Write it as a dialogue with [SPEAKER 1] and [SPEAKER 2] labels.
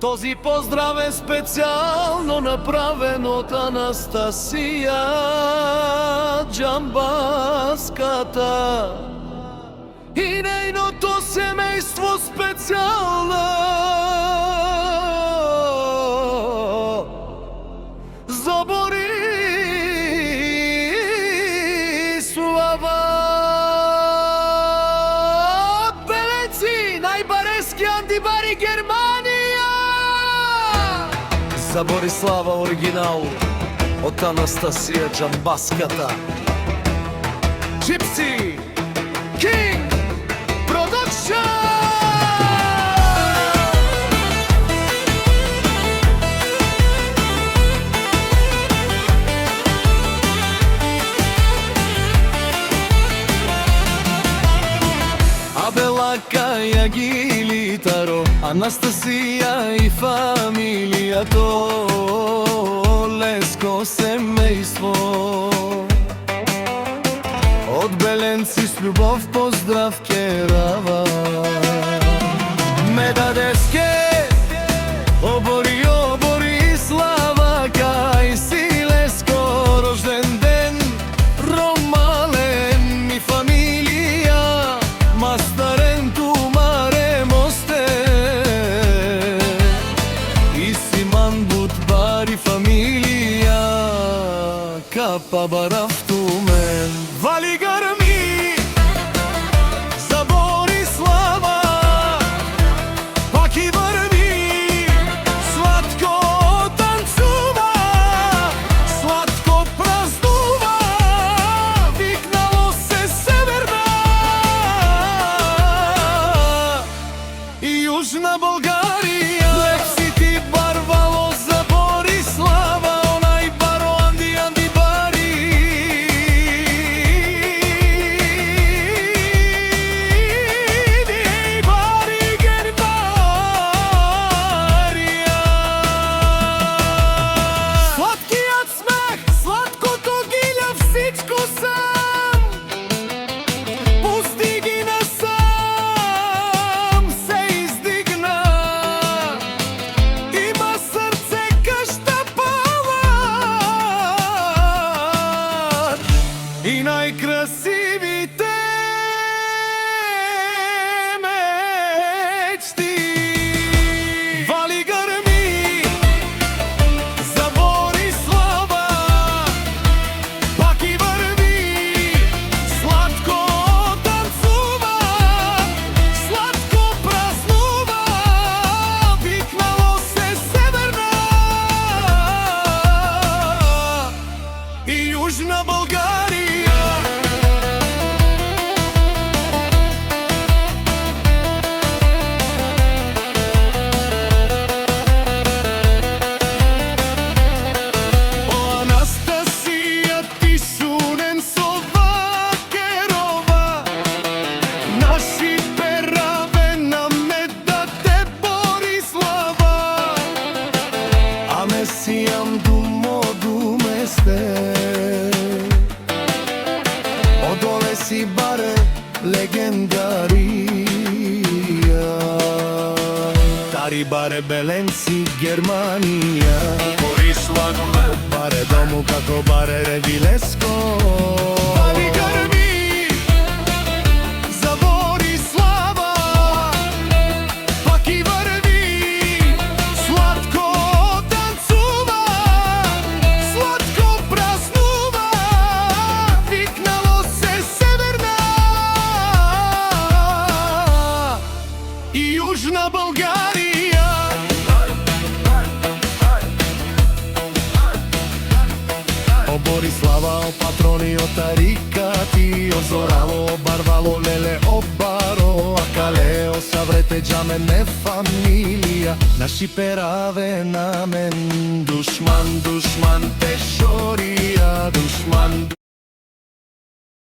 [SPEAKER 1] Този поздрав е специјално направен од Анастасија Џамбаската и нејното семејство специјално за Борислава. Белеци, најбарески антибари Германија. За Борислава оригинал од Анастасија Џамбаската. Gypsy King Production. Абела Каја Гилитаро, Анастасија и фамилијато, леско семејство. Од Беленци с љубов поздрав керава. Ме дадеске обори Борислава, кај си леско рожден ден, ромален ми фамилија, мастарен тумаре мосте, и си манбут бари фамилија, капа барафтумен. Вали грми за Борислава, пак и врви, сладко танцува, сладко празнува, викнало се Северна и Јужна Българија. Леп си ти барвало за Борислава, онај баро Анди бари. И најкрасивите мечти. Вали грми за Борислава, пак и врви, сладко танцува, сладко празнува, викнало се Северна и Јужна Българија. Сијам думо думесте, одоле си баре легендарија, тари баре Беленци Германија, Борислав баре дому како баре Ревилеско. Јужна Българија. О Борислава, о патрони, о тарикати, о зорало, о барвало, леле, о баро, а кале, о саврете џамене фамилија, наши пераве на мен, душман, душман, те шорија, душман.